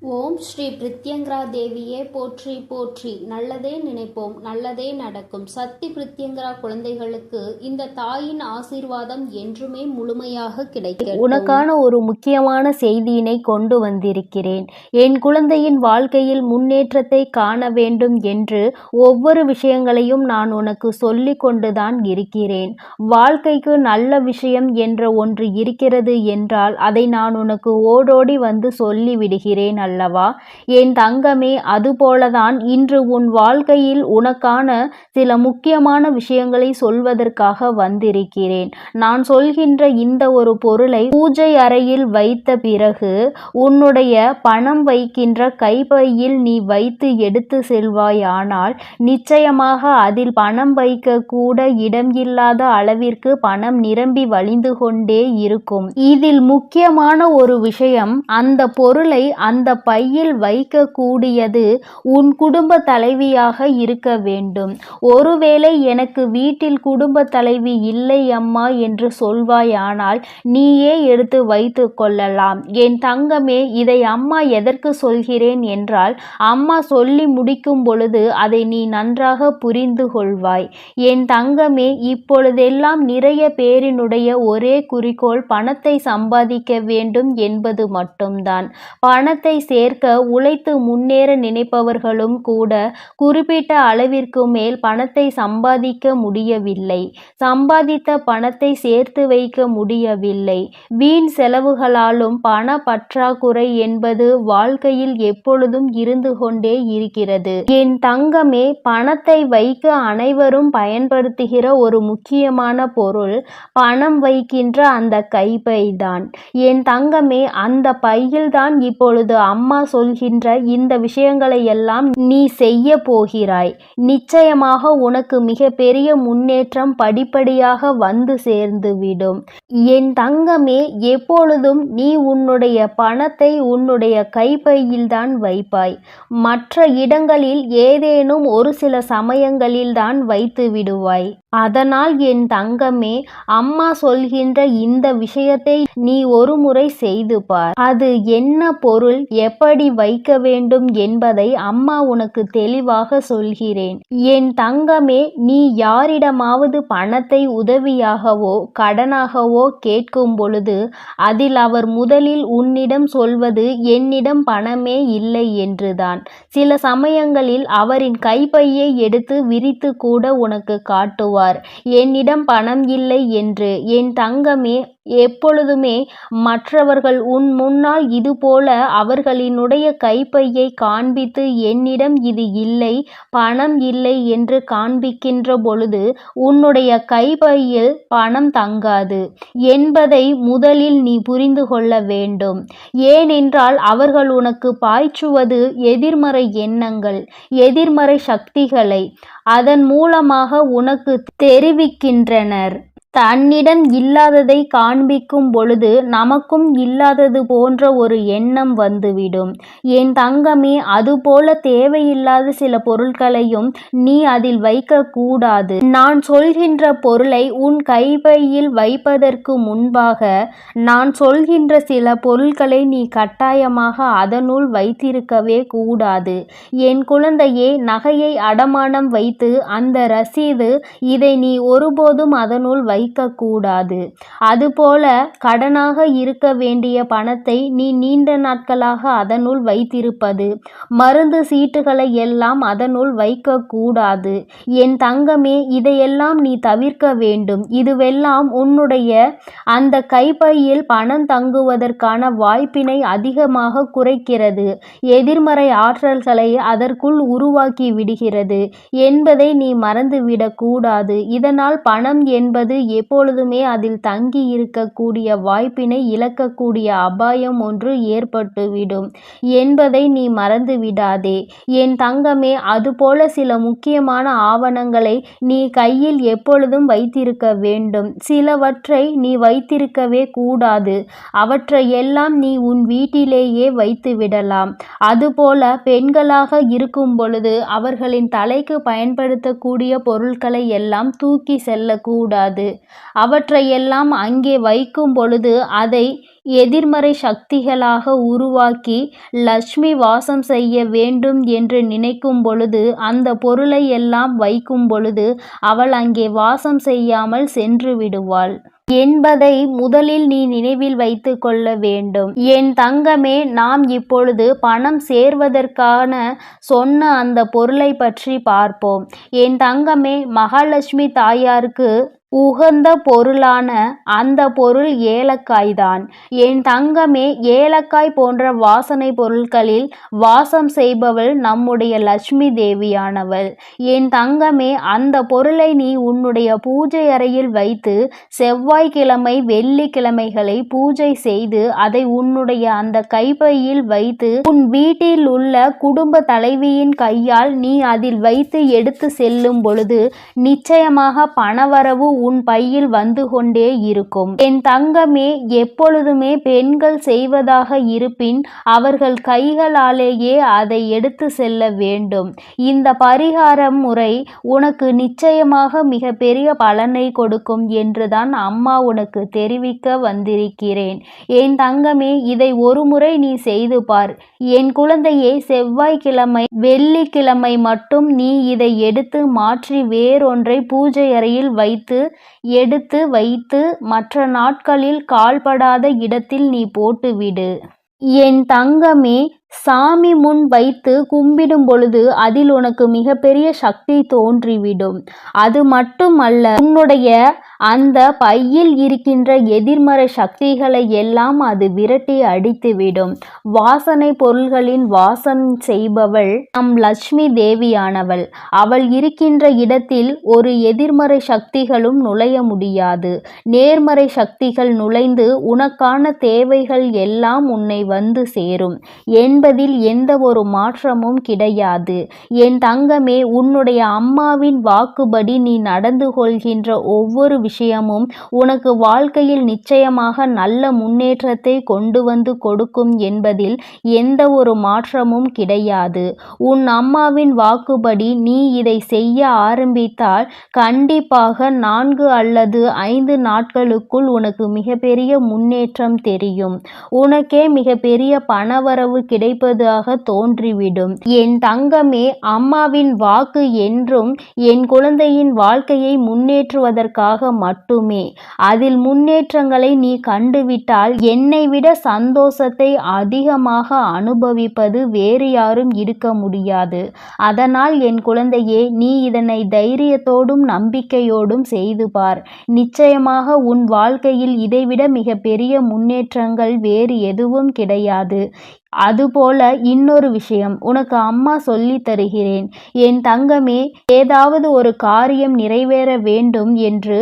ஓம் ஸ்ரீ பிரித்யங்கரா தேவியே போற்றி போற்றி. நல்லதே நினைப்போம், நல்லதே நடக்கும். சக்தி பிரித்யங்கரா குழந்தைகளுக்கு இந்த தாயின் ஆசீர்வாதம் என்றுமே முழுமையாக கிடைக்கும். உனக்கான ஒரு முக்கியமான செய்தியினை கொண்டு வந்திருக்கிறேன். என் குழந்தையின் வாழ்க்கையில் முன்னேற்றத்தை காண வேண்டும் என்று ஒவ்வொரு விஷயங்களையும் நான் உனக்கு சொல்லி கொண்டுதான் இருக்கிறேன். வாழ்க்கைக்கு நல்ல விஷயம் என்ற ஒன்று இருக்கிறது என்றால் அதை நான் உனக்கு ஓடோடி வந்து சொல்லி விடுகிறேன் அல்லவா என் தங்கமே. அதுபோலதான் இன்று உன் வாழ்க்கையில் உனக்கான சில முக்கியமான விஷயங்களை சொல்வதற்காக வந்திருக்கிறேன். நான் சொல்கின்ற இந்த ஒரு பொருளை பூஜை அறையில் வைத்த பிறகு உன்னுடைய பணம் வைக்கின்ற கைப்பையில் நீ வைத்து எடுத்து செல்வாயானால் நிச்சயமாக அதில் பணம் வைக்க கூட இடம் இல்லாத அளவிற்கு பணம் நிரம்பி வழிந்து கொண்டே இருக்கும். இதில் முக்கியமான ஒரு விஷயம், அந்த பொருளை அந்த பையில் வைக்கக்கூடியது உன் குடும்ப தலைவியாக இருக்க வேண்டும். ஒருவேளை எனக்கு வீட்டில் குடும்ப தலைவி இல்லை அம்மா என்று சொல்வாயானால் நீயே எடுத்து வைத்து கொள்ளலாம். என் தங்கமே, இதை அம்மா எதற்கு சொல்கிறேன் என்றால், அம்மா சொல்லி முடிக்கும் பொழுது அதை நீ நன்றாக புரிந்து கொள்வாய். என் தங்கமே, இப்பொழுதெல்லாம் நிறைய பேரினுடைய ஒரே குறிக்கோள் பணத்தை சம்பாதிக்க வேண்டும் என்பது மட்டும்தான். பணத்தை சேர்க்க உழைத்து முன்னேற நினைப்பவர்களும் கூட குறிப்பிட்ட அளவிற்கு மேல் பணத்தை சம்பாதிக்க முடியவில்லை. சம்பாதித்த பணத்தை சேர்த்து வைக்க முடியவில்லை. வீண் செலவுகளாலும் பண பற்றாக்குறை என்பது வாழ்க்கையில் எப்பொழுதும் இருந்து கொண்டே இருக்கிறது. என் தங்கமே, பணத்தை வைக்க அனைவரும் பயன்படுத்துகிற ஒரு முக்கியமான பொருள் பணம் வைக்கின்ற அந்த கைப்பைதான். என் தங்கமே, அந்த பையில்தான் இப்பொழுது அம்மா சொல்கின்ற இந்த விஷயங்களை எல்லாம் நீ செய்ய போகிறாய். நிச்சயமாக உனக்கு மிகப்பெரிய முன்னேற்றம் படிப்படியாக வந்து சேர்ந்துவிடும். என் தங்கமே, எப்பொழுதும் நீ உன்னுடைய பணத்தை உன்னுடைய கைப்பையில்தான் வைப்பாய். மற்ற இடங்களில் ஏதேனும் ஒரு சில சமயங்களில்தான் வைத்து விடுவாய். அதனால் என் தங்கமே, அம்மா சொல்கின்ற இந்த விஷயத்தை நீ ஒரு முறை செய்து பார். அது என்ன பொருள், எப்படி வைக்க வேண்டும் என்பதை அம்மா உனக்கு தெளிவாக சொல்கிறேன். என் தங்கமே, நீ யாரிடமாவது பணத்தை உதவியாகவோ கடனாகவோ கேட்கும் பொழுது அதில் அவர் முதலில் உன்னிடம் சொல்வது என்னிடம் பணமே இல்லை என்றுதான். சில சமயங்களில் அவரின் கைப்பையை எடுத்து விரித்து கூட உனக்கு காட்டுவார், என்னிடம் பணம் இல்லை என்று. என் தங்கமே, எப்பொழுதுமே மற்றவர்கள் உன் முன்னால் இதுபோல அவர்களினுடைய கைப்பையை காண்பித்து என்னிடம் இது இல்லை, பணம் இல்லை என்று காண்பிக்கின்ற பொழுது உன்னுடைய கைப்பையில் பணம் தங்காது என்பதை முதலில் நீ புரிந்து கொள்ள வேண்டும். ஏனென்றால் அவர்கள் உனக்கு பாய்ச்சுவது எதிர்மறை எண்ணங்கள், எதிர்மறை சக்திகளை அதன் மூலமாக உனக்கு தெரிவிக்கின்றனர். தன்னிடம் இல்லாததை காண்பிக்கும் பொழுது நமக்கும் இல்லாதது போன்ற ஒரு எண்ணம் வந்துவிடும். என் தங்கமே, அதுபோல தேவையில்லாத சில பொருட்களையும் நீ அதில் வைக்க கூடாது. நான் சொல்கின்ற பொருளை உன் கைப்பையில் வைப்பதற்கு முன்பாக நான் சொல்கின்ற சில பொருட்களை நீ கட்டாயமாக அதனுள் வைத்திருக்கவே கூடாது. என் குழந்தையே, நகையை அடமானம் வைத்து அந்த ரசீது, இதை நீ ஒருபோதும் அதனுள் வைக்கக்கூடாது. அதுபோல கடனாக இருக்க வேண்டிய பணத்தை நீ நீண்ட நாட்களாக அதனுள் வைத்திருப்பது, மருந்து சீட்டுகளை எல்லாம் அதனுள் வைக்கக்கூடாது. என் தங்கமே, இதையெல்லாம் நீ தவிர்க்க வேண்டும். இதுவெல்லாம் உன்னுடைய அந்த கைப்பையில் பணம் தங்குவதற்கான வாய்ப்பினை அதிகமாக குறைக்கிறது, எதிர்மறை ஆற்றல்களை அதற்குள் உருவாக்கி விடுகிறது என்பதை நீ மறந்துவிடக் கூடாது. இதனால் பணம் என்பது எப்பொழுதுமே அதில் தங்கி இருக்கக்கூடிய வாய்ப்பினை இழக்கக்கூடிய அபாயம் ஒன்று ஏற்பட்டுவிடும் என்பதை நீ மறந்து விடாதே. என் தங்கமே, அதுபோல சில முக்கியமான ஆவணங்களை நீ கையில் எப்பொழுதும் வைத்திருக்க வேண்டும். சிலவற்றை நீ வைத்திருக்கவே கூடாது. அவற்றையெல்லாம் நீ உன் வீட்டிலேயே வைத்து விடலாம். அதுபோல பெண்களாக இருக்கும் பொழுது அவர்களின் தலைக்கு பயன்படுத்தக்கூடிய பொருட்களை எல்லாம் தூக்கி செல்லக்கூடாது. அவற்றையெல்லாம் அங்கே வைக்கும் பொழுது அதை எதிர்மறை சக்திகளாக உருவாக்கி லட்சுமி வாசம் செய்ய வேண்டும் என்று நினைக்கும் பொழுது அந்த பொருளை எல்லாம் வைக்கும் பொழுது அவள் அங்கே வாசம் செய்யாமல் சென்று விடுவாள் என்பதை முதலில் நீ நினைவில் வைத்து கொள்ள வேண்டும். என் தங்கமே, நாம் இப்பொழுது பணம் சேர்வதற்கான சொன்ன அந்த பொருளை பற்றி பார்ப்போம். என் தங்கமே, மகாலட்சுமி தாயாருக்கு உகந்த பொருளான அந்த பொருள் ஏலக்காய் தான். என் தங்கமே, ஏலக்காய் போன்ற வாசனை பொருட்களில் வாசம் செய்பவள் நம்முடைய லட்சுமி தேவியானவள். என் தங்கமே, அந்த பொருளை நீ உன்னுடைய பூஜை அறையில் வைத்து செவ்வாய்க்கிழமை வெள்ளிக்கிழமைகளை பூஜை செய்து அதை உன்னுடைய அந்த கைப்பையில் வைத்து உன் வீட்டில் உள்ள குடும்ப தலைவியின் கையால் நீ அதில் வைத்து எடுத்து செல்லும் பொழுது நிச்சயமாக பணவரவு உன் பையில் வந்து கொண்டே இருக்கும். என் தங்கமே, எப்பொழுதுமே பெண்கள் செய்வதாக இருப்பின் அவர்கள் கைகளாலேயே அதை எடுத்து செல்ல வேண்டும். இந்த பரிகார முறை உனக்கு நிச்சயமாக மிக பெரிய பலனை கொடுக்கும் என்றுதான் அம்மா உனக்கு தெரிவிக்க வந்திருக்கிறேன். என் தங்கமே, இதை ஒரு முறை நீ செய்து பார். என் குழந்தையே, செவ்வாய்க்கிழமை வெள்ளிக்கிழமை மட்டும் நீ இதை எடுத்து மாற்றி வேறொன்றை பூஜை அறையில் எடுத்து வைத்து மற்ற நாட்களில் கால்படாத இடத்தில் நீ போட்டுவிடு. என் தங்கமே, சாமி முன் வைத்து கும்பிடும் பொழுது அதில் உனக்கு மிகப்பெரிய சக்தி தோன்றிவிடும். அது மட்டுமல்ல, உன்னுடைய அந்த பையில் இருக்கின்ற எதிர்மறை சக்திகளை எல்லாம் அது விரட்டி அடித்துவிடும். வாசனை பொருள்களின் வாசம் செய்பவள் நம் லட்சுமி தேவியானவள். அவள் இருக்கின்ற இடத்தில் ஒரு எதிர்மறை சக்திகளும் நுழைய முடியாது. நேர்மறை சக்திகள் நுழைந்து உனக்கான தேவைகள் எல்லாம் உன்னை வந்து சேரும் என்பதில் எந்த ஒரு மாற்றமும் கிடையாது. என் தங்கமே, உன்னுடைய அம்மாவின் வாக்குப்படி நீ நடந்து கொள்கின்ற ஒவ்வொரு விஷயமும் உனக்கு வாழ்க்கையில் நிச்சயமாக நல்ல முன்னேற்றத்தை கொண்டு வந்து கொடுக்கும் என்பதில் எந்த ஒரு மாற்றமும் கிடையாது. உன் அம்மாவின் வாக்குப்படி நீ இதை செய்ய ஆரம்பித்தால் கண்டிப்பாக 4 அல்லது 5 நாட்களுக்குள் உனக்கு மிகப்பெரிய முன்னேற்றம் தெரியும். உனக்கே மிகப்பெரிய பணவரவு கிடைப்பதாக தோன்றிவிடும். என் தங்கமே, அம்மாவின் வாக்கு என்றும் என் குழந்தையின் வாழ்க்கையை முன்னேற்றுவதற்காக மட்டுமே. அதில் முன்னேற்றங்களை நீ கண்டுவிட்டால் என்னை விட சந்தோஷத்தை அதிகமாக அனுபவிப்பது வேறு யாரும் இருக்க முடியாது. அதனால் என் குழந்தையே, நீ இதனை தைரியத்தோடும் நம்பிக்கையோடும் செய்து பார். நிச்சயமாக உன் வாழ்க்கையில் இதைவிட மிக பெரிய முன்னேற்றங்கள் வேறு எதுவும் கிடையாது. அதுபோல இன்னொரு விஷயம் உனக்கு அம்மா சொல்லி தருகிறேன். என் தங்கமே, ஏதாவது ஒரு காரியம் நிறைவேற வேண்டும் என்று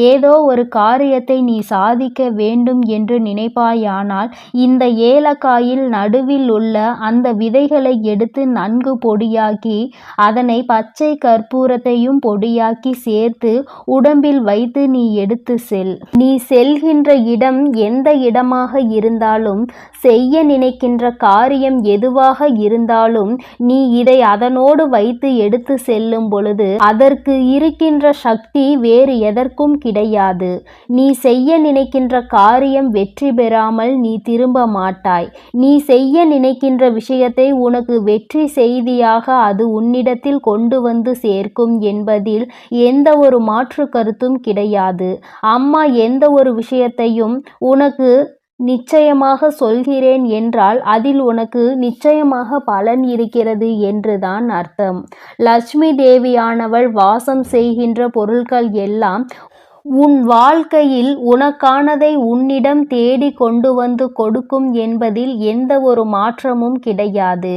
ஏதோ ஒரு காரியத்தை நீ சாதிக்க வேண்டும் என்று நினைப்பாயானால் இந்த ஏலக்காயில் நடுவில் உள்ள அந்த விதைகளை எடுத்து நன்கு பொடியாக்கி அதனை பச்சை கற்பூரத்தையும் பொடியாக்கி சேர்த்து உடம்பில் வைத்து நீ எடுத்து செல். நீ செல்கின்ற இடம் எந்த இடமாக இருந்தாலும், செய்ய நினைக்கின்ற காரியம் எதுவாக இருந்தாலும் நீ இதை அதனோடு வைத்து எடுத்து செல்லும் பொழுது அதற்கு இருக்கின்ற சக்தி வேறு எதற்கும் கிடையாது. நீ செய்ய நினைக்கின்ற காரியம் வெற்றி பெறாமல் நீ திரும்ப மாட்டாய். நீ செய்ய நினைக்கின்ற விஷயத்தை உனக்கு வெற்றி செய்தியாக அது உன்னிடத்தில் கொண்டு வந்து சேர்க்கும் என்பதில் எந்த ஒரு மாற்று கருத்தும் கிடையாது. அம்மா எந்த ஒரு விஷயத்தையும் உனக்கு நிச்சயமாக சொல்கிறேன் என்றால் அதில் உனக்கு நிச்சயமாக பலன் இருக்கிறது என்றுதான் அர்த்தம். லட்சுமி தேவியானவள் வாசம் செய்கின்ற பொருட்கள் எல்லாம் உன் வாழ்க்கையில் உனக்கானதை உன்னிடம் தேடி கொண்டு வந்து கொடுக்கும் என்பதில் எந்த ஒரு மாற்றமும் கிடையாது.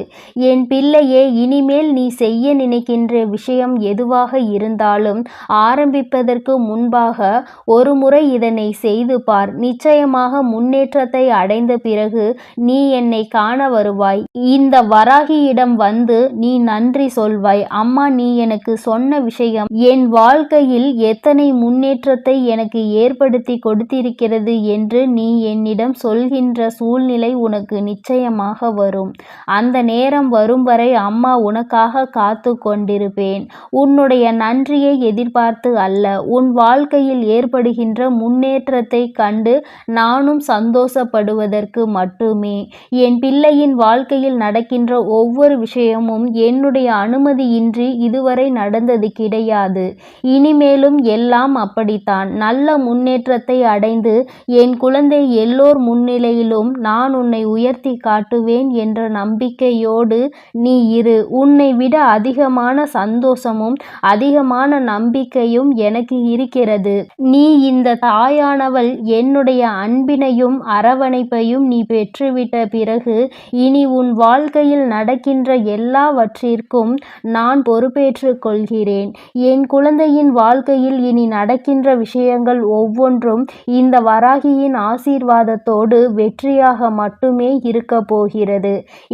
என் பிள்ளையே, இனிமேல் நீ செய்ய நினைக்கின்ற விஷயம் எதுவாக இருந்தாலும் ஆரம்பிப்பதற்கு முன்பாக ஒரு முறை இதனை செய்து பார். நிச்சயமாக முன்னேற்றத்தை அடைந்த பிறகு நீ என்னை காண வருவாய். இந்த வராகியிடம் வந்து நீ நன்றி சொல்வாய். அம்மா, நீ எனக்கு சொன்ன விஷயம் என் வாழ்க்கையில் எத்தனை முன்னேற்றத்தை முன்னேற்றத்தை எனக்கு ஏற்படுத்தி கொடுத்திருக்கிறது என்று நீ என்னிடம் சொல்கின்ற சூழ்நிலை உனக்கு நிச்சயமாக வரும். அந்த நேரம் வரும் வரை அம்மா உனக்காக காத்து கொண்டிருப்பேன். உன்னுடைய நன்றியை எதிர்பார்த்து அல்ல, உன் வாழ்க்கையில் ஏற்படுகின்ற முன்னேற்றத்தை கண்டு நானும் சந்தோஷப்படுவதற்கு மட்டுமே. என் பிள்ளையின் வாழ்க்கையில் நடக்கின்ற ஒவ்வொரு விஷயமும் என்னுடைய அனுமதியின்றி இதுவரை நடந்தது கிடையாது. இனிமேலும் எல்லாம் அப்படித்தான். நல்ல முன்னேற்றத்தை அடைந்து என் குழந்தை எல்லோர் முன்னிலையிலும் நான் உன்னை உயர்த்தி காட்டுவேன் என்ற நம்பிக்கையோடு நீ இரு. உன்னை விட அதிகமான சந்தோஷமும் அதிகமான நம்பிக்கையும் எனக்கு இருக்கிறது. நீ இந்த தாயானவள் என்னுடைய அன்பினையும் அரவணைப்பையும் நீ பெற்றுவிட்ட பிறகு இனி உன் வாழ்க்கையில் நடக்கின்ற எல்லாவற்றிற்கும் நான் பொறுப்பேற்றுக் கொள்கிறேன். என் குழந்தையின் வாழ்க்கையில் இனி நடக்கின்ற விஷயங்கள் ஒவ்வொன்றும் இந்த வராகியின் ஆசீர்வாதத்தோடு வெற்றியாக மட்டுமே இருக்க போகிறது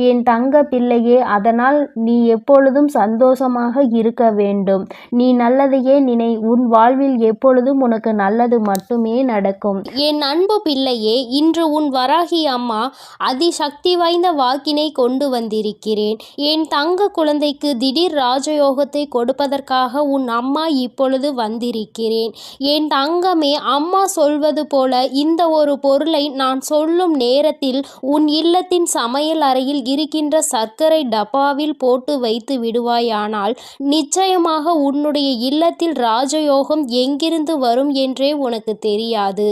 என் தங்க பிள்ளையே. அதனால் நீ எப்பொழுதும் சந்தோஷமாக இருக்க வேண்டும். நீ நல்லதையே நினை. உன் வாழ்வில் எப்பொழுதும் உனக்கு நல்லது மட்டுமே நடக்கும். என் அன்பு பிள்ளையே, இன்று உன் வராகி அம்மா அதிசக்தி வாய்ந்த வாக்கினை கொண்டு வந்திருக்கிறேன். என் தங்க குழந்தைக்கு திடீர் ராஜயோகத்தை கொடுப்பதற்காக உன் அம்மா இப்பொழுது வந்திருக்கிறேன். என் தங்கமே, அம்மா சொல்வது போல இந்த ஒரு பொருளை நான் சொல்லும் நேரத்தில் உன் இல்லத்தின் சமையல் அறையில் இருக்கின்ற சர்க்கரை டப்பாவில் போட்டு வைத்து விடுவாயானால் நிச்சயமாக உன்னுடைய இல்லத்தில் ராஜயோகம் எங்கிருந்து வரும் என்றே உனக்கு தெரியாது.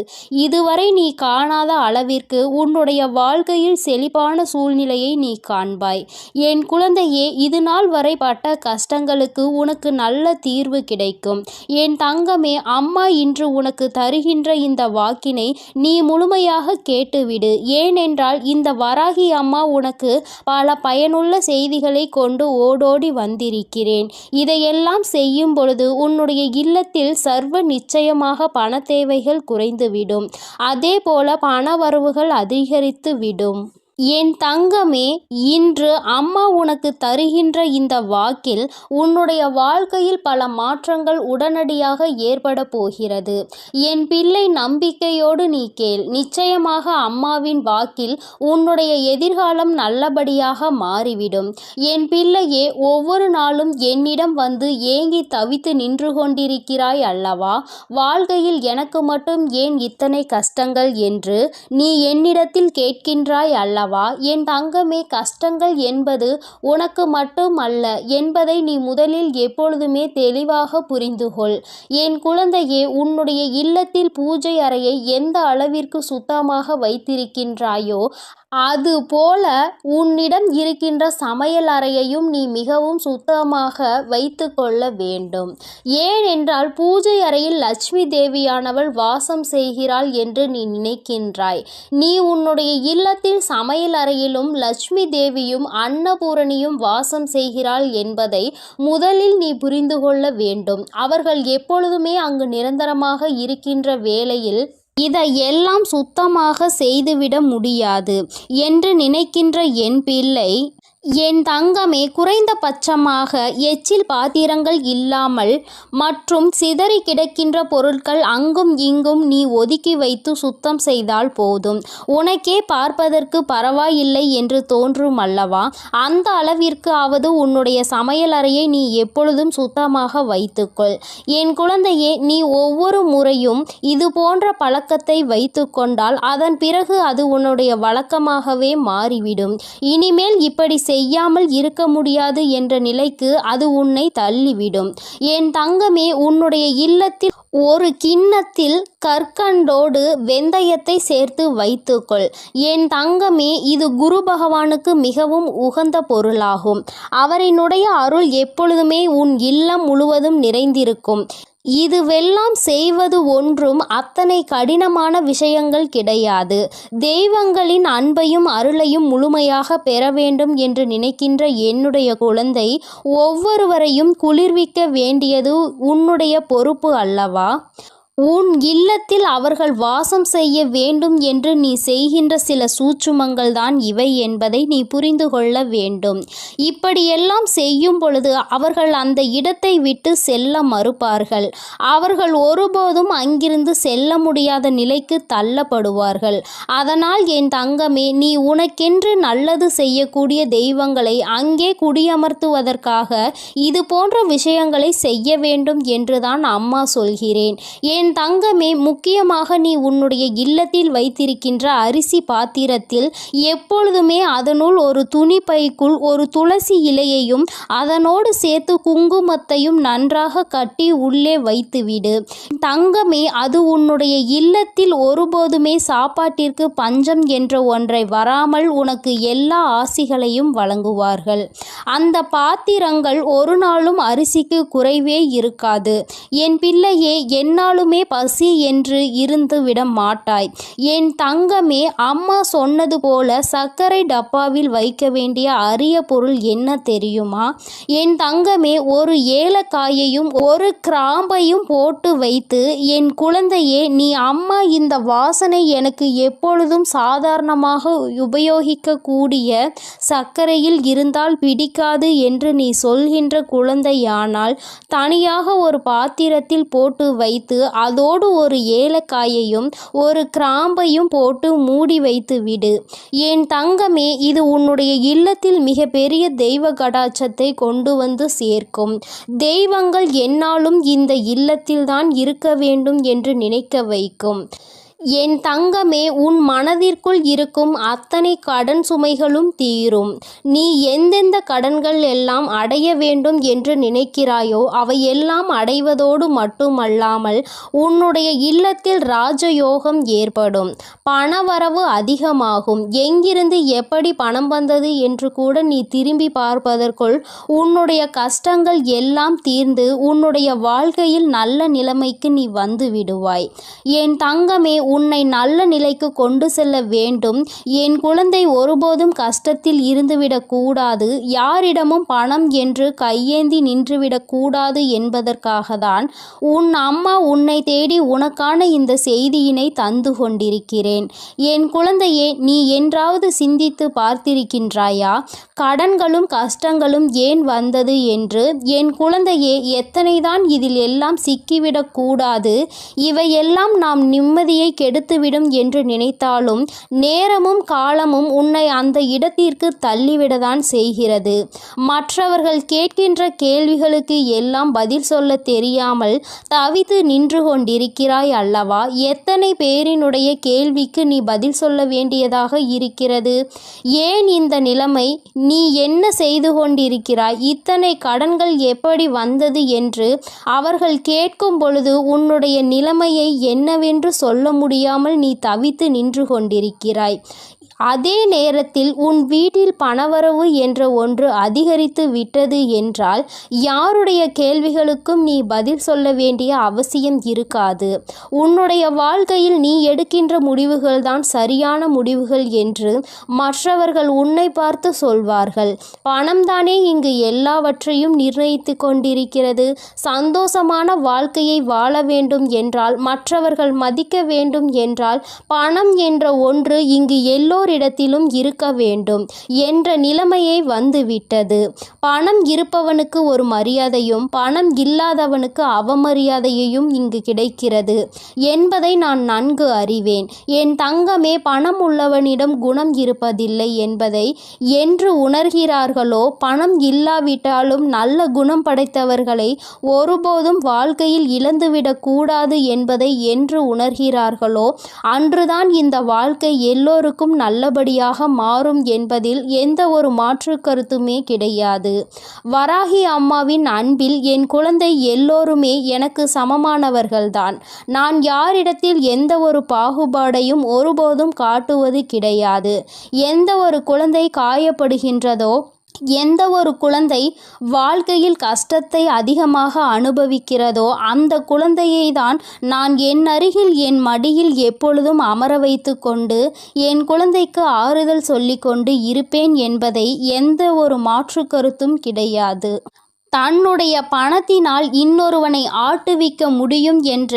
இதுவரை நீ காணாத அளவிற்கு உன்னுடைய வாழ்க்கையில் செழிப்பான சூழ்நிலையை நீ காண்பாய். என் குழந்தையே, இது நாள் வரை பட்ட கஷ்டங்களுக்கு உனக்கு நல்ல தீர்வு கிடைக்கும். என் தங்கமே, அம்மா இன்று உனக்கு தருகின்ற இந்த வாக்கினை நீ முழுமையாக கேட்டுவிடு. ஏனென்றால் இந்த வராகி அம்மா உனக்கு பல பயனுள்ள செய்திகளை கொண்டு ஓடோடி வந்திருக்கிறேன். இதையெல்லாம் செய்யும் பொழுது உன்னுடைய இல்லத்தில் சர்வ நிச்சயமாக பண தேவைகள் குறைந்துவிடும். அதே போல பண வரவுகள் அதிகரித்து விடும். என் தங்கமே, இன்று அம்மா உனக்கு தருகின்ற இந்த வாக்கில் உன்னுடைய வாழ்க்கையில் பல மாற்றங்கள் உடனடியாக ஏற்பட போகிறது. என் பிள்ளை, நம்பிக்கையோடு நீ கேள். நிச்சயமாக அம்மாவின் வாக்கில் உன்னுடைய எதிர்காலம் நல்லபடியாக மாறிவிடும். என் பிள்ளையே, ஒவ்வொரு நாளும் என்னிடம் வந்து ஏங்கி தவித்து நின்று கொண்டிருக்கிறாய் அல்லவா? வாழ்க்கையில் எனக்கு மட்டும் ஏன் இத்தனை கஷ்டங்கள் என்று நீ என்னிடத்தில் கேட்கின்றாய் அல்லவா? என் தங்கமே, கஷ்டங்கள் என்பது உனக்கு மட்டும் அல்ல என்பதை நீ முதலில் எப்பொழுதுமே தெளிவாக புரிந்து கொள். என் குழந்தையே, உன்னுடைய இல்லத்தில் பூஜை அறையை எந்த அளவிற்கு சுத்தமாக வைத்திருக்கின்றாயோ அது போல உன்னிடம் இருக்கின்ற சமையல் அறையையும் நீ மிகவும் சுத்தமாக வைத்து கொள்ள வேண்டும். ஏனென்றால் பூஜை அறையில் லட்சுமி தேவியானவள் வாசம் செய்கிறாள் என்று நீ நினைக்கின்றாய். நீ உன்னுடைய இல்லத்தில் சமையல் அறையிலும் லட்சுமி தேவியும் அன்னபூரணியும் வாசம் செய்கிறாள் என்பதை முதலில் நீ புரிந்து கொள்ள வேண்டும். அவர்கள் எப்பொழுதுமே அங்கு நிரந்தரமாக இருக்கின்ற வேளையில் இதையெல்லாம் சுத்தமாக செய்துவிட முடியாது என்று நினைக்கின்ற என் பிள்ளை, என் தங்கமே, குறைந்தபட்சமாக எச்சில் பாத்திரங்கள் இல்லாமல் மற்றும் சிதறி கிடக்கின்ற பொருட்கள் அங்கும் இங்கும் நீ ஒதுக்கி வைத்து சுத்தம் செய்தால் போதும். உனக்கே பார்ப்பதற்கு பரவாயில்லை என்று தோன்றும் அல்லவா? அந்த அளவிற்கு ஆவது உன்னுடைய சமையல் அறையை நீ எப்பொழுதும் சுத்தமாக வைத்துக்கொள். என் குழந்தையே, நீ ஒவ்வொரு முறையும் இது போன்ற பழக்கத்தை வைத்து கொண்டால் அதன் பிறகு அது உன்னுடைய வழக்கமாகவே மாறிவிடும். இனிமேல் இப்படி செய்யாமல் இருக்க முடியாது என்ற நிலைக்கு அது உன்னை தள்ளிவிடும். என் தங்கமே, உன்னுடைய இல்லத்தில் ஒரு கிண்ணத்தில் கற்கண்டோடு வெந்தயத்தை சேர்த்து வைத்துக்கொள். என் தங்கமே, இது குரு பகவானுக்கு மிகவும் உகந்த பொருளாகும். அவரினுடைய அருள் எப்பொழுதுமே உன் இல்லம் முழுவதும் நிறைந்திருக்கும். இதுவெல்லாம் செய்வது ஒன்றும் அத்தனை கடினமான விஷயங்கள் கிடையாது. தெய்வங்களின் அன்பையும் அருளையும் முழுமையாக பெற வேண்டும் என்று நினைக்கின்ற என்னுடைய குழந்தை, ஒவ்வொருவரையும் குளிர்விக்க வேண்டியது உன்னுடைய பொறுப்பு அல்லவா? உன் இல்லத்தில் அவர்கள் வாசம் செய்ய வேண்டும் என்று நீ செய்கின்ற சில சூட்சுமங்கள் தான் இவை என்பதை நீ புரிந்து கொள்ள வேண்டும். இப்படியெல்லாம் செய்யும் பொழுது அவர்கள் அந்த இடத்தை விட்டு செல்ல மறுப்பார்கள். அவர்கள் ஒருபோதும் அங்கிருந்து செல்ல முடியாத நிலைக்கு தள்ளப்படுவார்கள். அதனால் என் தங்கமே, நீ உனக்கென்று நல்லது செய்யக்கூடிய தெய்வங்களை அங்கே குடியமர்த்துவதற்காக இது போன்ற விஷயங்களை செய்ய வேண்டும் என்றுதான் அம்மா சொல்கிறேன். என் தங்கமே, முக்கியமாக நீ உன்னுடைய இல்லத்தில் வைத்திருக்கின்ற அரிசி பாத்திரத்தில் எப்பொழுதுமே அதனுள் ஒரு துணி பைக்குள் ஒரு துளசி இலையையும் அதனோடு சேர்த்து குங்குமத்தையும் நன்றாக கட்டி உள்ளே வைத்துவிடு. தங்கமே, அது உன்னுடைய இல்லத்தில் ஒருபோதுமே சாப்பாட்டிற்கு பஞ்சம் என்ற ஒன்றை வராமல் உனக்கு எல்லா ஆசிகளையும் வழங்குவார்கள். அந்த பாத்திரங்கள் ஒரு நாளும் அரிசிக்கு குறைவே இருக்காது. என் பிள்ளையே, என்னாலுமே பசி என்று இருந்து விட மாட்டாய். என் தங்கமே, அம்மா சொன்னது போல சர்க்கரை டப்பாவில் வைக்க வேண்டிய அரிய பொருள் என்ன தெரியுமா? என் தங்கமே, ஒரு ஏலக்காயையும் ஒரு கிராம்பையும் போட்டு வைத்து, என் குழந்தையே, நீ அம்மா இந்த வாசனை எனக்கு எப்பொழுதும் சாதாரணமாக உபயோகிக்கக்கூடிய சர்க்கரையில் இருந்தால் பிடிக்காது என்று நீ சொல்கின்ற குழந்தையானால் தனியாக ஒரு பாத்திரத்தில் போட்டு வைத்து அதோடு ஒரு ஏலக்காயையும் ஒரு கிராம்பையும் போட்டு மூடி வைத்து விடு. என் தங்கமே, இது உன்னுடைய இல்லத்தில் மிக பெரிய தெய்வ கடாட்சத்தை கொண்டு வந்து சேர்க்கும். தெய்வங்கள் என்னாலும் இந்த இல்லத்தில்தான் இருக்க வேண்டும் என்று நினைக்க வைக்கும். என் தங்கமே, உன் மனதிற்குள் இருக்கும் அத்தனை கடன் சுமைகளும் தீரும். நீ எந்தெந்த கடன்கள் எல்லாம் அடைய வேண்டும் என்று நினைக்கிறாயோ அவையெல்லாம் அடைவதோடு மட்டுமல்லாமல் உன்னுடைய இல்லத்தில் ராஜயோகம் ஏற்படும். பணவரவு அதிகமாகும். எங்கிருந்து எப்படி பணம் வந்தது என்று கூட நீ திரும்பி பார்ப்பதற்குள் உன்னுடைய கஷ்டங்கள் எல்லாம் தீர்ந்து உன்னுடைய வாழ்க்கையில் நல்ல நிலைமைக்கு நீ வந்து விடுவாய். என் தங்கமே, உன்னை நல்ல நிலைக்கு கொண்டு செல்ல வேண்டும். என் குழந்தை ஒருபோதும் கஷ்டத்தில் இருந்துவிடக் கூடாது. யாரிடமும் பணம் என்று கையேந்தி நின்றுவிடக் கூடாது என்பதற்காக தான் உன் அம்மா உன்னை தேடி உனக்கான இந்த செய்தியினை தந்து கொண்டிருக்கிறேன். என் குழந்தையே, நீ என்றாவது சிந்தித்து பார்த்திருக்கின்றாயா? கடன்களும் கஷ்டங்களும் ஏன் வந்தது என்று? என் குழந்தையே, எத்தனைதான் இதில் எல்லாம் சிக்கிவிடக் கூடாது. இவையெல்லாம் நாம் நிம்மதியை கெடுத்துவிடும் என்று நினைத்தாலும் நேரமும் காலமும் உன்னை அந்த இடத்திற்கு தள்ளிவிடத்தான் செய்கிறது. மற்றவர்கள் கேட்கின்ற கேள்விகளுக்கு எல்லாம் பதில் சொல்ல தெரியாமல் தவித்து நின்று கொண்டிருக்கிறாய் அல்லவா? எத்தனை பேரினுடைய கேள்விக்கு நீ பதில் சொல்ல வேண்டியதாக இருக்கிறது? ஏன் இந்த நிலைமை? நீ என்ன செய்து கொண்டிருக்கிறாய்? இத்தனை கடன்கள் எப்படி வந்தது என்று அவர்கள் கேட்கும் பொழுது உன்னுடைய நிலைமையை என்னவென்று சொல்ல முடியாமல் நீ தவித்து நின்று கொண்டிருக்கிறாய். அதே நேரத்தில் உன் வீட்டில் பணவரவு என்ற ஒன்று அதிகரித்து விட்டது என்றால் யாருடைய கேள்விகளுக்கும் நீ பதில் சொல்ல வேண்டிய அவசியம் இருக்காது. உன்னுடைய வாழ்க்கையில் நீ எடுக்கின்ற முடிவுகள் தான் சரியான முடிவுகள் என்று மற்றவர்கள் உன்னை பார்த்து சொல்வார்கள். பணம்தானே இங்கு எல்லாவற்றையும் நிர்ணயித்து கொண்டிருக்கிறது. சந்தோஷமான வாழ்க்கையை வாழ வேண்டும் என்றால், மற்றவர்கள் மதிக்க வேண்டும் என்றால், பணம் என்ற ஒன்று இங்கு எல்லோரிடத்திலும் இருக்க வேண்டும் என்ற நிலைமையை வந்துவிட்டது. பணம் இருப்பவனுக்கு ஒரு மரியாதையும் பணம் இல்லாதவனுக்கு அவமரியாதையையும் இங்கு கிடைக்கிறது என்பதை நான் நன்கு அறிவேன். என் தங்கமே, பணம் உள்ளவனிடம் குணம் இருப்பதில்லை என்பதை என்று உணர்கிறார்களோ, பணம் இல்லாவிட்டாலும் நல்ல குணம் படைத்தவர்களை ஒருபோதும் வாழ்க்கையில் இழந்துவிடக் கூடாது என்பதை என்று உணர்கிறார்களோ அன்றுதான் இந்த வாழ்க்கை எல்லோருக்கும் நல்லபடியாக மாறும் என்பதில் எந்த ஒரு மாற்று கருத்துமே கிடையாது. வராகி அம்மாவின் அன்பில் என் குழந்தை எல்லோருமே எனக்கு சமமானவர்கள்தான். நான் யாரிடத்தில் எந்த ஒரு பாகுபாடையும் ஒருபோதும் காட்டுவது கிடையாது. எந்த ஒரு குழந்தை காயப்படுகின்றதோ, எந்த ஒரு குழந்தை வாழ்க்கையில் கஷ்டத்தை அதிகமாக அனுபவிக்கிறதோ அந்த குழந்தையை தான் நான் என் அருகில் என் மடியில் எப்பொழுதும் அமர வைத்து கொண்டு என் குழந்தைக்கு ஆறுதல் சொல்லிக்கொண்டு இருப்பேன் என்பதை எந்த ஒரு மாற்று கருத்தும் கிடையாது. தன்னுடைய பணத்தினால் இன்னொருவனை ஆட்டுவிக்க முடியும் என்ற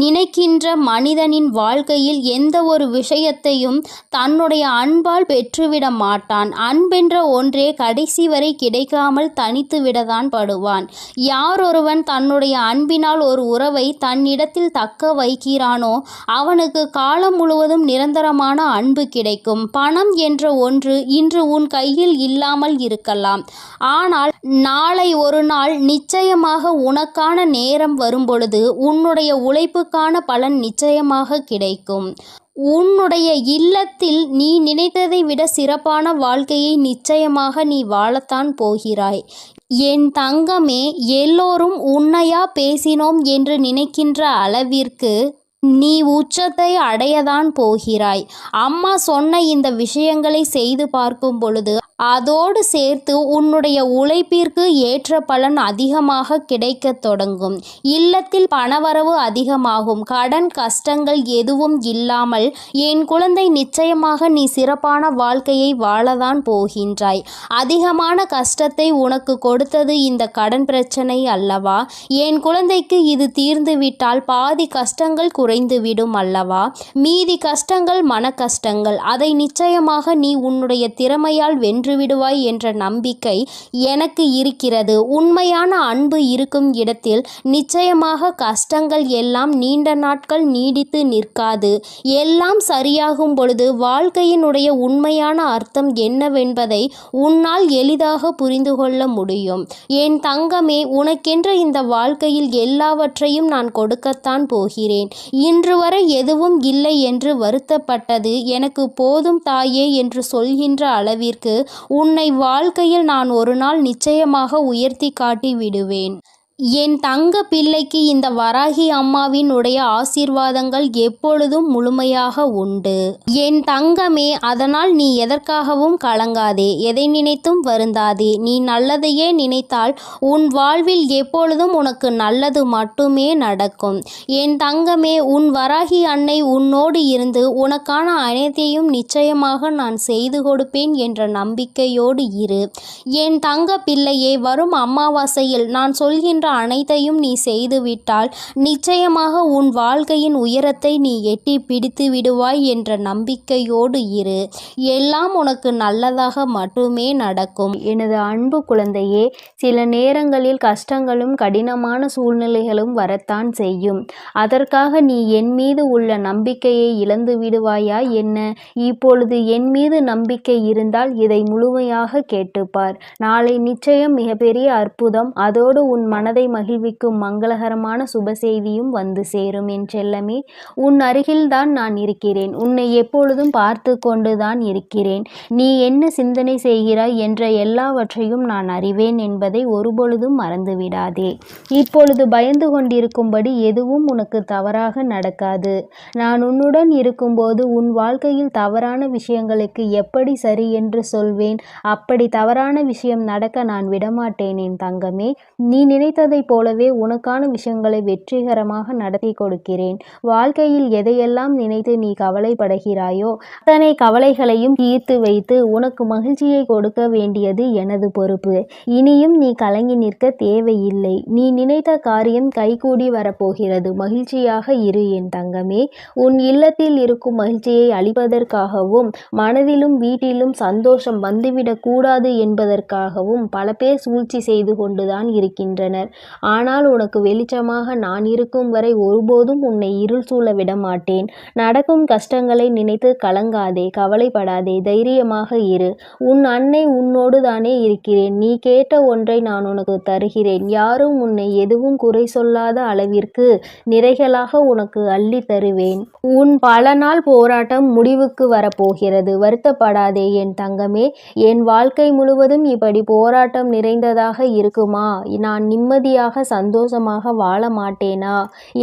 நினைக்கின்ற மனிதனின் வாழ்க்கையில் எந்த ஒரு விஷயத்தையும் தன்னுடைய அன்பால் பெற்றுவிட மாட்டான். அன்பென்ற ஒன்றே கடைசி வரை கிடைக்காமல் தனித்து விடத்தான் படுவான். யாரொருவன் தன்னுடைய அன்பினால் ஒரு உறவை தன்னிடத்தில் தக்க வைக்கிறானோ அவனுக்கு காலம் முழுவதும் நிரந்தரமான அன்பு கிடைக்கும். பணம் என்ற ஒன்று இன்று உன் கையில் இல்லாமல் இருக்கலாம், ஆனால் நாளை ஒரு நாள் நிச்சயமாக உனக்கான நேரம் வரும்பொழுது உன்னுடைய உழைப்புக்கான பலன் நிச்சயமாக கிடைக்கும். உன்னுடைய இல்லத்தில் நீ நினைத்ததை விட சிறப்பான வாழ்க்கையை நிச்சயமாக நீ வாழத்தான் போகிறாய். என் தங்கமே, எல்லோரும் உன்னையா பேசினோம் என்று நினைக்கின்ற அளவிற்கு நீ உச்சத்தை அடையதான் போகிறாய். அம்மா சொன்ன இந்த விஷயங்களை செய்து பார்க்கும் பொழுது அதோடு சேர்த்து உன்னுடைய உழைப்பிற்கு ஏற்ற பலன் அதிகமாக கிடைக்கத் தொடங்கும். இல்லத்தில் பணவரவு அதிகமாகும். கடன் கஷ்டங்கள் எதுவும் இல்லாமல் என் குழந்தை நிச்சயமாக நீ சிறப்பான வாழ்க்கையை வாழதான் போகின்றாய். அதிகமான கஷ்டத்தை உனக்கு கொடுத்தது இந்த கடன் பிரச்சனை அல்லவா? என் குழந்தைக்கு இது தீர்ந்துவிட்டால் பாதி கஷ்டங்கள் குறைந்துவிடும் அல்லவா? மீதி கஷ்டங்கள் மன கஷ்டங்கள். அதை நிச்சயமாக நீ உன்னுடைய திறமையால் வென்று விடுவாய் என்ற நம்பிக்கை எனக்கு இருக்கிறது. உண்மையான அன்பு இருக்கும் இடத்தில் நிச்சயமாக கஷ்டங்கள் எல்லாம் நீண்ட நாட்கள் நீடித்து நிற்காது. எல்லாம் சரியாகும் பொழுது வாழ்க்கையினுடைய உண்மையான அர்த்தம் என்னவென்பதை உன்னால் எளிதாக புரிந்து கொள்ள முடியும். என் தங்கமே, உனக்கென்ற இந்த வாழ்க்கையில் எல்லாவற்றையும் நான் கொடுக்கத்தான் போகிறேன். இன்று வரை எதுவும் இல்லை என்று வருத்தப்பட்டது எனக்கு போதும் தாயே என்று சொல்கின்ற அளவிற்கு உன்னை வாழ்க்கையில் நான் ஒரு நாள் நிச்சயமாக உயர்த்தி காட்டி விடுவேன். என் தங்க பிள்ளைக்கு இந்த வராகி அம்மாவின் உடைய ஆசீர்வாதங்கள் எப்பொழுதும் முழுமையாக உண்டு. என் தங்கமே, அதனால் நீ எதற்காகவும் கலங்காதே, எதை நினைத்தும் வருந்தாதே. நீ நல்லதையே நினைத்தால் உன் வாழ்வில் எப்பொழுதும் உனக்கு நல்லது மட்டுமே நடக்கும். என் தங்கமே, உன் வராகி அன்னை உன்னோடு இருந்து உனக்கான அனைத்தையும் நிச்சயமாக நான் செய்து கொடுப்பேன் என்ற நம்பிக்கையோடு இரு. என் தங்க பிள்ளையே, வரும் அமாவாசையில் நான் சொல்கின்ற அனைத்தையும் நீ செய்துவிட்டால் நிச்சயமாக உன் வாழ்க்கையின் உயரத்தை நீ எட்டி பிடித்து விடுவாய் என்ற நம்பிக்கையோடு இரு. எல்லாம் உனக்கு நல்லதாக மட்டுமே நடக்கும். எனது அன்பு குழந்தையே, சில நேரங்களில் கஷ்டங்களும் கடினமான சூழ்நிலைகளும் வரத்தான் செய்யும். அதற்காக நீ என் மீது உள்ள நம்பிக்கையை இழந்து விடுவாயா என்ன? இப்பொழுது என் மீது நம்பிக்கை இருந்தால் இதை முழுமையாக கேட்டுப்பார். நாளை நிச்சயம் மிகப்பெரிய அற்புதம், அதோடு உன் மனதை மகிழ்விக்கும் மங்களகரமான சுப செய்தியும் வந்து சேரும். என் செல்லமே, உன் அருகில்தான் நான் இருக்கிறேன். உன்னை எப்பொழுதும் பார்த்து கொண்டுதான் இருக்கிறேன். நீ என்ன சிந்தனை செய்கிறாய் என்ற எல்லாவற்றையும் நான் அறிவேன் என்பதை ஒருபொழுதும் மறந்துவிடாதே. இப்பொழுது பயந்து கொண்டிருக்கும்படி எதுவும் உனக்கு தவறாக நடக்காது. நான் உன்னுடன் இருக்கும்போது உன் வாழ்க்கையில் தவறான விஷயங்களுக்கு எப்படி சரி என்று சொல்வேன்? அப்படி தவறான விஷயம் நடக்க நான் விடமாட்டேன். என் தங்கமே, நீ நினைத்ததை போலவே உனக்கான விஷயங்களை வெற்றிகரமாக நடத்தி கொடுக்கிறேன். வாழ்க்கையில் எதையெல்லாம் நினைத்து நீ கவலைப்படுகிறாயோ அத்தனை கவலைகளையும் தீர்த்து வைத்து உனக்கு மகிழ்ச்சியை கொடுக்க வேண்டியது எனது பொறுப்பு. இனியும் நீ கலங்கி நிற்க தேவையில்லை. நீ நினைத்த காரியம் கைகூடி வரப்போகிறது. மகிழ்ச்சியாக இரு என் தங்கமே. உன் இல்லத்தில் இருக்கும் மகிழ்ச்சியை அளிப்பதற்காகவும் மனதிலும் வீட்டிலும் சந்தோஷம் வந்துவிடக் கூடாது என்பதற்காகவும் பல பேர் சூழ்ச்சி செய்து கொண்டுதான் இருக்கின்றனர். ஆனால் உனக்கு வெளிச்சமாக நான் இருக்கும் வரை ஒருபோதும் உன்னை இருள் சூழ விட மாட்டேன். நடக்கும் கஷ்டங்களை நினைத்து கலங்காதே, கவலைப்படாதே, தைரியமாக இரு. உன் அன்னை உன்னோடு தானே இருக்கிறேன். நீ கேட்ட ஒன்றை நான் உனக்கு தருகிறேன். யாரும் உன்னை எதுவும் குறை சொல்லாத அளவிற்கு நிறைகளாக உனக்கு அள்ளி தருவேன். உன் பல நாள் போராட்டம் முடிவுக்கு வரப்போகிறது. வருத்தப்படாதே என் தங்கமே. என் வாழ்க்கை முழுவதும் இப்படி போராட்டம் நிறைந்ததாக இருக்குமா? நான் நிம்மதி நிம்மதியாக சந்தோஷமாக வாழ மாட்டேனா?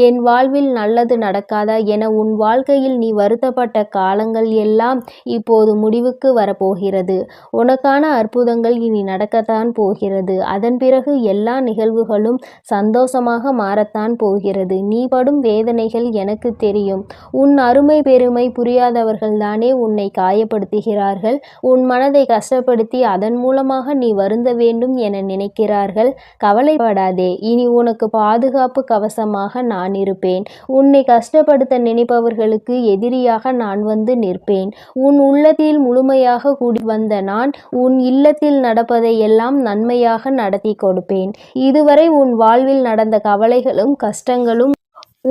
என் வாழ்வில் நல்லது நடக்காதா என உன் வாழ்க்கையில் நீ வருத்தப்பட்ட காலங்கள் எல்லாம் இப்போது முடிவுக்கு வரப்போகிறது. உனக்கான அற்புதங்கள் இனி நடக்கத்தான் போகிறது. அதன் பிறகு எல்லா நிகழ்வுகளும் சந்தோஷமாக மாறத்தான் போகிறது. நீ படும் வேதனைகள் எனக்கு தெரியும். உன் அருமை பெருமை புரியாதவர்கள்தானே உன்னை காயப்படுத்துகிறார்கள். உன் மனதை கஷ்டப்படுத்தி அதன் மூலமாக நீ வருந்த வேண்டும் என நினைக்கிறார்கள். கவலைப்படாதே, இனி உனக்கு பாதுகாப்பு கவசமாக நான் இருப்பேன். உன்னை கஷ்டப்படுத்த நினைப்பவர்களுக்கு எதிரியாக நான் வந்து நிற்பேன். உன் உள்ளத்தில் முழுமையாக கூடி வந்த நான் உன் இல்லத்தில் நடப்பதை எல்லாம் நன்மையாக நடத்தி கொடுப்பேன். இதுவரை உன் வாழ்வில் நடந்த கவலைகளும் கஷ்டங்களும்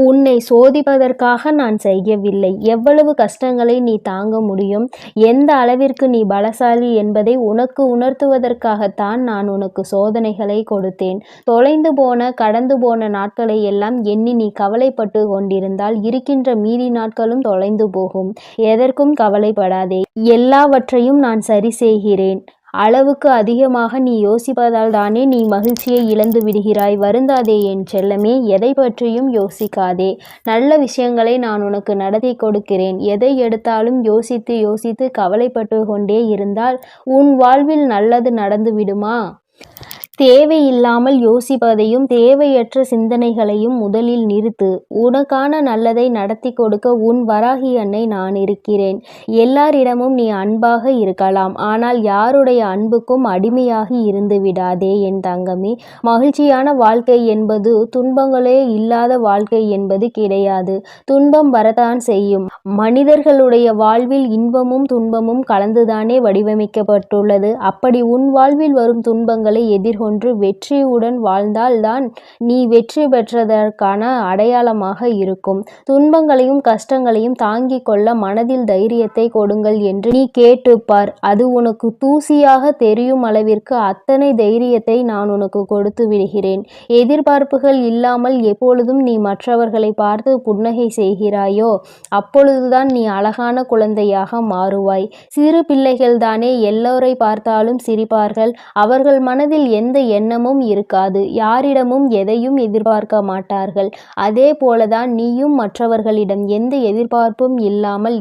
உன்னை சோதிப்பதற்காக நான் செய்யவில்லை. எவ்வளவு கஷ்டங்களை நீ தாங்க முடியும், எந்த அளவிற்கு நீ பலசாலி என்பதை உனக்கு உணர்த்துவதற்காகத்தான் நான் உனக்கு சோதனைகளை கொடுத்தேன். தொலைந்து போன கடந்து போன நாட்களை எல்லாம் எண்ணி நீ கவலைப்பட்டு கொண்டிருந்தால் இருக்கின்ற மீதி நாட்களும் தொலைந்து போகும். எதற்கும் கவலைப்படாதே, எல்லாவற்றையும் நான் சரி செய்கிறேன். அளவுக்கு அதிகமாக நீ யோசிப்பதால் தானே நீ மகிழ்ச்சியை இழந்து விடுகிறாய். வருந்தாதே என் செல்லமே, எதை பற்றியும் யோசிக்காதே. நல்ல விஷயங்களை நான் உனக்கு நடத்தி கொடுக்கிறேன். எதை எடுத்தாலும் யோசித்து யோசித்து கவலைப்பட்டு கொண்டே இருந்தால் உன் வாழ்வில் நல்லது நடந்து விடுமா? தேவையில்லாமல் யோசிப்பதையும் தேவையற்ற சிந்தனைகளையும் முதலில் நிறுத்து. உனக்கான நல்லதை நடத்தி கொடுக்க உன் வராகி அன்னை நான் இருக்கிறேன். எல்லாரிடமும் நீ அன்பாக இருக்கலாம், ஆனால் யாருடைய அன்புக்கும் அடிமையாகி இருந்து விடாதே என் தங்கமே. மகிழ்ச்சியான வாழ்க்கை என்பது துன்பங்களே இல்லாத வாழ்க்கை என்பது கிடையாது. துன்பம் வரத்தான் செய்யும். மனிதர்களுடைய வாழ்வில் இன்பமும் துன்பமும் கலந்துதானே வடிவமைக்கப்பட்டுள்ளது. அப்படி உன் வாழ்வில் வரும் துன்பங்களை எதிர்கொண்டு வெற்றியுடன் வாழ்ந்தால்தான் நீ வெற்றி பெற்றதற்கான அடையாளமாக இருக்கும். துன்பங்களையும் கஷ்டங்களையும் தாங்கிக் கொள்ள மனதில் தைரியத்தை கொடுங்கள் என்று நீ கேட்டுப்பார். அது உனக்கு தூசியாக தெரியும் அளவிற்கு அத்தனை தைரியத்தை நான் உனக்கு கொடுத்து விடுகிறேன். எதிர்பார்ப்புகள் இல்லாமல் எப்பொழுதும் நீ மற்றவர்களை பார்த்து புன்னகை செய்கிறாயோ அப்பொழுதுதான் நீ அழகான குழந்தையாக மாறுவாய். சிறு பிள்ளைகள் தானே எல்லோரை பார்த்தாலும் சிரிப்பார்கள். அவர்கள் மனதில் எந்த எண்ணமும் இருக்காது. யாரிடமும் எதையும் எதிர்பார்க்க மாட்டார்கள். அதே போலதான் நீயும் மற்றவர்களிடம் எந்த எதிர்பார்ப்பும் இல்லாமல்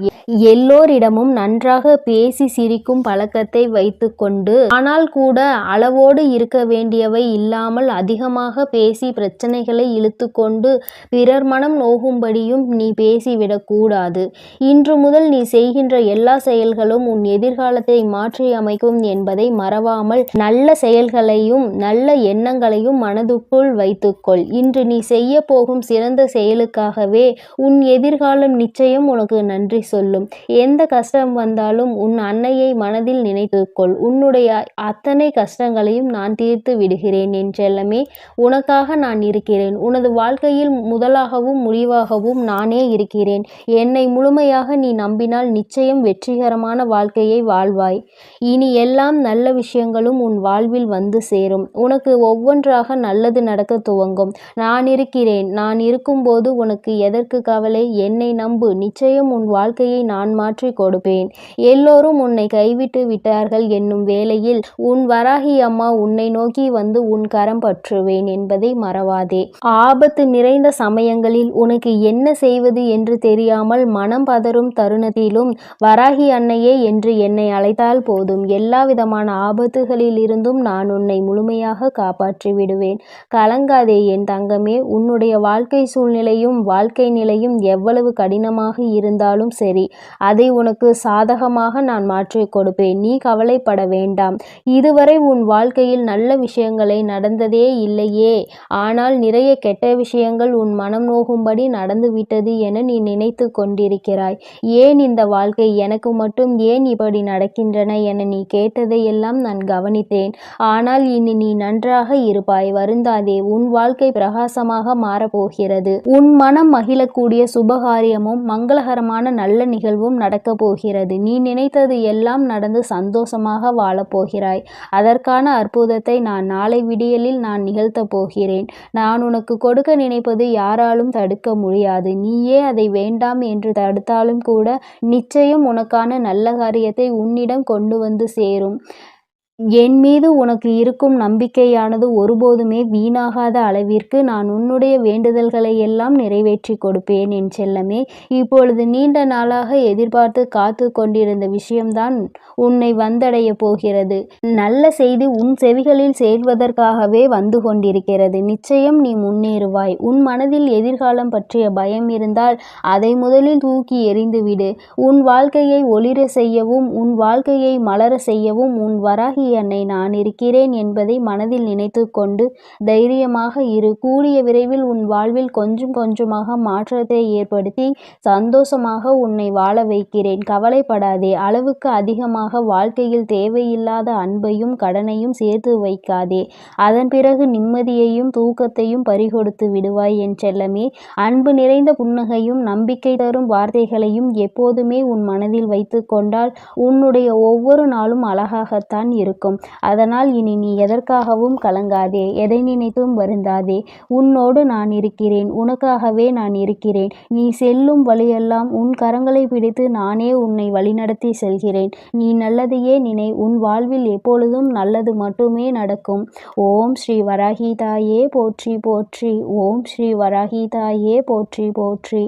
எல்லோரிடமும் நன்றாக பேசி சிரிக்கும் பழக்கத்தை வைத்துக்கொண்டு, ஆனால் கூட அளவோடு இருக்க வேண்டியவை இல்லாமல் அதிகமாக பேசி பிரச்சனைகளை இழுத்து கொண்டு பிறர் மனம் நோகும்படியும் நீ பேசிவிடக் கூடாது. இன்று முதல் நீ செய்கின்ற எல்லா செயல்களும் உன் எதிர்காலத்தை மாற்றி அமைக்கும் என்பதை மறவாமல் நல்ல செயல்களையும் நல்ல எண்ணங்களையும் மனதுக்குள் வைத்துக்கொள். இன்று நீ செய்ய போகும் சிறந்த செயலுக்காகவே உன் எதிர்காலம் நிச்சயம் உனக்கு நன்றி சொல்லும். எந்த கஷ்டம் வந்தாலும் உன் அன்னையை மனதில் நினைத்துக்கொள். உன்னுடைய அத்தனை கஷ்டங்களையும் நான் தீர்த்து விடுகிறேன் என் செல்லமே. உனக்காக நான் இருக்கிறேன். உனது வாழ்க்கையில் முதலாகவும் முடிவாகவும் நானே இருக்கிறேன். என்னை முழுமையாக நீ நம்பினால் நிச்சயம் வெற்றிகரமான வாழ்க்கையை வாழ்வாய். இனி எல்லாம் நல்ல விஷயங்களும் உன் வாழ்வில் வந்து சேரும். உனக்கு ஒவ்வொன்றாக நல்லது நடக்க துவங்கும். நான் இருக்கிறேன். நான் இருக்கும்போது உனக்கு எதற்கு கவலை? என்னை நம்பு. நிச்சயம் உன் வாழ்க்கையை நான் மாற்றி கொடுப்பேன். எல்லோரும் உன்னை கைவிட்டு விட்டார்கள் என்னும் வேளையில் உன் வராகி அம்மா உன்னை நோக்கி வந்து உன் கரம் பற்றுவேன் என்பதை மறவாதே. ஆபத்து நிறைந்த சமயங்களில் உனக்கு என்ன செய்வது என்று தெரியாமல் மனம் பதறும் தருணத்திலும் வராகி அன்னையே என்று என்னை அழைத்தால் போதும். எல்லா விதமான ஆபத்துகளில் இருந்தும் நான் உன்னை முழுமையாக காப்பாற்றி விடுவேன். கலங்காதே என் தங்கமே. உன்னுடைய வாழ்க்கை சூழ்நிலையும் வாழ்க்கை நிலையும் எவ்வளவு கடினமாக இருந்தாலும் சரி, அதை உனக்கு சாதகமாக நான் மாற்றி கொடுப்பேன். நீ கவலைப்பட வேண்டாம். இதுவரை உன் வாழ்க்கையில் நல்ல விஷயங்களை நடந்ததே இல்லையே, ஆனால் நிறைய கெட்ட விஷயங்கள் உன் மனம் நோகும்படி நடந்துவிட்டது என நீ நினைத்து கொண்டிருக்கிறாய். ஏன் இந்த வாழ்க்கை எனக்கு மட்டும் ஏன் இப்படி நடக்கின்றன என நீ கேட்டதையெல்லாம் நான் கவனித்தேன். ஆனால் இனி நீ நன்றாக இருப்பாய். வருந்தாதே. உன் வாழ்க்கை பிரகாசமாக மாறப்போகிறது. உன் மனம் மகிழக்கூடிய சுபகாரியமும் மங்களகரமான நல்ல நிகழ்வும் நடக்கப் போகிறது. நீ நினைத்தது எல்லாம் நடந்து சந்தோஷமாக வாழப்போகிறாய். அதற்கான அற்புதத்தை நான் நாளை விடியலில் நான் நிகழ்த்தப் போகிறேன். நான் உனக்கு கொடுக்க நினைப்பது யாராலும் தடுக்க முடியாது. நீயே அதை வேண்டாம் என்று தடுத்தாலும் கூட நிச்சயம் உனக்கான நல்ல காரியத்தை உன்னிடம் கொண்டு வந்து சேரும். என் மீது உனக்கு இருக்கும் நம்பிக்கையானது ஒருபோதுமே வீணாகாத அளவிற்கு நான் உன்னுடைய வேண்டுதல்களை எல்லாம் நிறைவேற்றி கொடுப்பேன் என் செல்லமே. இப்பொழுது நீண்ட நாளாக எதிர்பார்த்து காத்து கொண்டிருந்த விஷயம்தான் உன்னை வந்தடைய போகிறது. நல்ல செய்தி உன் செவிகளில் சேர்வதற்காகவே வந்து கொண்டிருக்கிறது. நிச்சயம் நீ முன்னேறுவாய். உன் மனதில் எதிர்காலம் பற்றிய பயம் இருந்தால் அதை முதலில் தூக்கி எறிந்துவிடு. உன் வாழ்க்கையை ஒளிர செய்யவும் உன் வாழ்க்கையை மலர செய்யவும் உன் வராகி அன்னை நான் இருக்கிறேன் என்பதை மனதில் நினைத்து கொண்டு தைரியமாக இரு. கூடிய விரைவில் உன் வாழ்வில் கொஞ்சம் கொஞ்சமாக மாற்றத்தை ஏற்படுத்தி சந்தோஷமாக உன்னை வாழ வைக்கிறேன். கவலைப்படாதே. அளவுக்கு அதிகமாக வாழ்க்கையில் தேவையில்லாத அன்பையும் கடனையும் சேர்த்து வைக்காதே. அதன் பிறகு நிம்மதியையும் தூக்கத்தையும் பறிகொடுத்து விடுவாய் என் செல்லமே. அன்பு நிறைந்த புன்னகையும் நம்பிக்கை தரும் வார்த்தைகளையும் எப்போதுமே உன் மனதில் வைத்து கொண்டால் உன்னுடைய ஒவ்வொரு நாளும் அழகாகத்தான் இருக்கும். அதனால் இனி நீ எதற்காகவும் கலங்காதே. எதை நினைத்தும் வருந்தாதே. உன்னோடு நான் இருக்கிறேன். உனக்காகவே நான் இருக்கிறேன். நீ செல்லும் வழியெல்லாம் உன் கரங்களை பிடித்து நானே உன்னை வழிநடத்தி செல்கிறேன். நீ நல்லதையே நினை. உன் வாழ்வில் எப்பொழுதும் நல்லது மட்டுமே நடக்கும். ஓம் ஸ்ரீ வராகி தாயே போற்றி போற்றி. ஓம் ஸ்ரீ வராகி தாயே போற்றி போற்றி.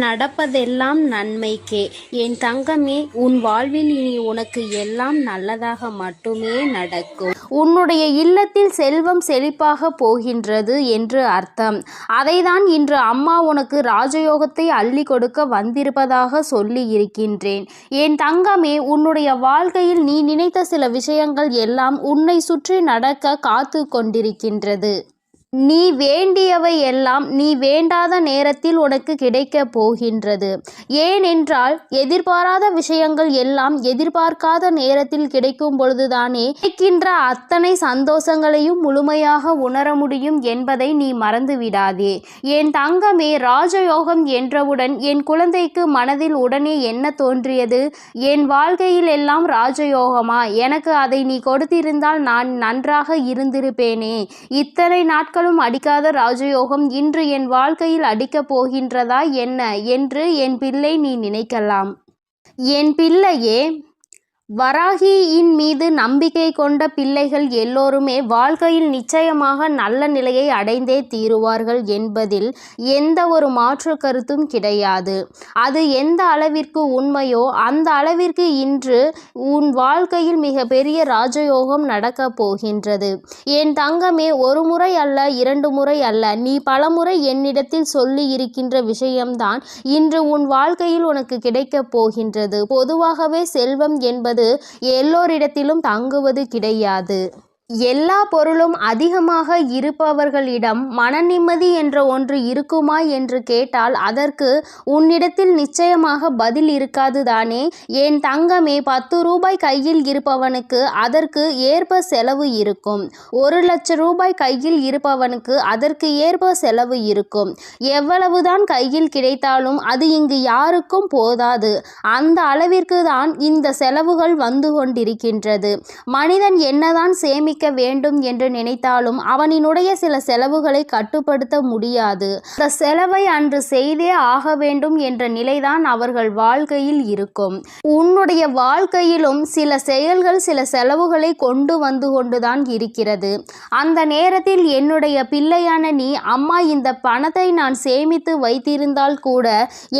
நடப்பதெல்லாம் நன்மைக்கே. என் தங்கமே, உன் வாழ்வில் இனி உனக்கு எல்லாம் நல்லதாக மட்டுமே நடக்கும். உன்னுடைய இல்லத்தில் செல்வம் செழிப்பாக போகின்றது என்று அர்த்தம். அதைதான் இன்று அம்மா உனக்கு ராஜயோகத்தை அள்ளி கொடுக்க வந்திருப்பதாக சொல்லி இருக்கின்றேன். என் தங்கமே, உன்னுடைய வாழ்க்கையில் நீ நினைத்த சில விஷயங்கள் எல்லாம் உன்னை சுற்றி நடக்க காத்து கொண்டிருக்கின்றது. நீ வேண்டியவை எல்லாம் நீ வேண்டாத நேரத்தில் உனக்கு கிடைக்க போகின்றது. ஏனென்றால் எதிர்பாராத விஷயங்கள் எல்லாம் எதிர்பார்க்காத நேரத்தில் கிடைக்கும் பொழுதுதானே கிடைக்கின்ற அத்தனை சந்தோஷங்களையும் முழுமையாக உணர முடியும் என்பதை நீ மறந்து விடாதே. என் தங்கமே, ராஜயோகம் என்றவுடன் என் குழந்தைக்கு மனதில் உடனே என்ன தோன்றியது? என் வாழ்க்கையில் எல்லாம் ராஜயோகமா? எனக்கு அதை நீ கொடுத்திருந்தால் நான் நன்றாக இருந்திருப்பேனே. இத்தனை நாட்கள் அடிக்காத ராஜயோகம் இன்று என் வாழ்க்கையில் அடிக்கப் போகின்றதா என்ன என்று என் பிள்ளை நீ நினைக்கலாம். என் பிள்ளையே, வராகியின் மீது நம்பிக்கை கொண்ட பிள்ளைகள் எல்லோருமே வாழ்க்கையில் நிச்சயமாக நல்ல நிலையை அடைந்தே தீருவார்கள் என்பதில் எந்த ஒரு மாற்று கருத்தும் கிடையாது. அது எந்த அளவிற்கு உண்மையோ அந்த அளவிற்கு இன்று உன் வாழ்க்கையில் மிக பெரிய ராஜயோகம் நடக்கப் போகின்றது. என் தங்கமே, ஒரு முறை அல்ல, 2 முறை அல்ல, நீ பலமுறை என்னிடத்தில் சொல்லி இருக்கின்ற விஷயம்தான் இன்று உன் வாழ்க்கையில் உனக்கு கிடைக்கப் போகின்றது. பொதுவாகவே செல்வம் என்பது எல்லோரிடத்திலும் தங்குவது கிடையாது. எல்லா பொருளும் அதிகமாக இருப்பவர்களிடம் மன நிம்மதி என்ற ஒன்று இருக்குமா என்று கேட்டால் அதற்கு உன்னிடத்தில் நிச்சயமாக பதில் இருக்காது தானே. என் தங்கமே, 10 ரூபாய் கையில் இருப்பவனுக்கு அதற்கு ஏற்ப செலவு இருக்கும். 1 லட்சம் ரூபாய் கையில் இருப்பவனுக்கு அதற்கு ஏற்ப செலவு இருக்கும். எவ்வளவுதான் கையில் கிடைத்தாலும் அது இங்கு யாருக்கும் போதாது. அந்த அளவிற்கு தான் இந்த செலவுகள் வந்து கொண்டிருக்கின்றது. மனிதன் என்னதான் சேமிக்க வேண்டும் என்று நினைத்தாலும் அவனினுடைய சில செலவுகளை கட்டுப்படுத்த முடியாது. அந்த செலவை அன்று செய்தே ஆக வேண்டும் என்ற நிலைதான் அவர்கள் வாழ்க்கையில் இருக்கும். உன்னுடைய வாழ்க்கையிலும் சில செயல்கள் சில செலவுகளை கொண்டு வந்து கொண்டுதான் இருக்கிறது. அந்த நேரத்தில் என்னுடைய பிள்ளையான நீ, அம்மா இந்த பணத்தை நான் சேமித்து வைத்திருந்தால் கூட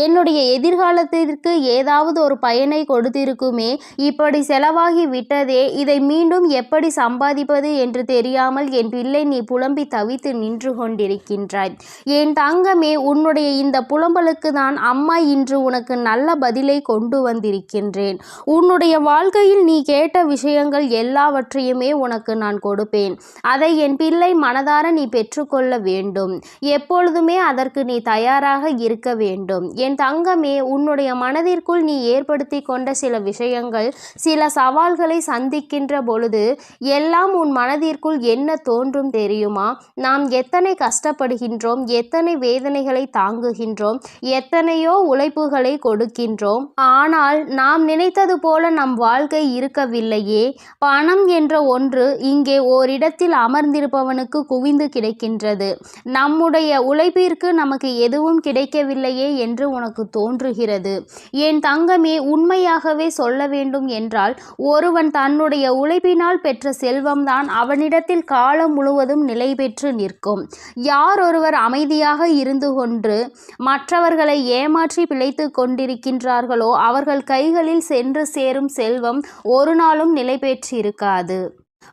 என்னுடைய எதிர்காலத்திற்கு ஏதாவது ஒரு பயனை கொடுத்திருக்குமே, இப்படி செலவாகி விட்டதே, இதை மீண்டும் எப்படி சம்பாதிப்பது என்று தெரியாமல் என் பிள்ளை நீ புலம்பி தவித்து நின்று கொண்டிருக்கின்றாய். என் தங்கமே, உன்னுடைய இந்த புலம்பலுக்கு தான் அம்மா இன்று உனக்கு நல்ல பதிலை கொண்டு வந்திருக்கின்றேன். உன்னுடைய வாழ்க்கையில் நீ கேட்ட விஷயங்கள் எல்லாவற்றையுமே உனக்கு நான் கொடுப்பேன். அதை என் பிள்ளை மனதார நீ பெற்றுக்கொள்ள வேண்டும். எப்பொழுதுமே அதற்கு நீ தயாராக இருக்க வேண்டும். என் தங்கமே, உன்னுடைய மனதிற்குள் நீ ஏற்படுத்தி கொண்ட சில விஷயங்கள், சில சவால்களை சந்திக்கின்ற பொழுது எல்லாம் உன் மனதிற்குள் என்ன தோன்றும் தெரியுமா? நாம் எத்தனை கஷ்டப்படுகின்றோம், எத்தனை வேதனைகளை தாங்குகின்றோம், எத்தனையோ உழைப்புகளை கொடுக்கின்றோம். ஆனால் நாம் நினைத்தது போல நம் வாழ்க்கை இருக்கவில்லையே. பணம் என்ற ஒன்று இங்கே ஓரிடத்தில் அமர்ந்திருப்பவனுக்கு குவிந்து கிடைக்கின்றது. நம்முடைய உழைப்பிற்கு நமக்கு எதுவும் கிடைக்கவில்லையே என்று உனக்கு தோன்றுகிறது. என் தங்கமே, உண்மையாகவே சொல்ல வேண்டும் என்றால் ஒருவன் தன்னுடைய உழைப்பினால் பெற்ற செல்வம்தான் அவனிடத்தில் காலம் முழுவதும் நிலை பெற்று நிற்கும். யார் ஒருவர் அமைதியாக இருந்து கொண்டு மற்றவர்களை ஏமாற்றி பிழைத்து கொண்டிருக்கின்றார்களோ அவர்கள் கைகளில் சென்று சேரும் செல்வம் ஒரு நாளும் நிலை பெற்றிருக்காது.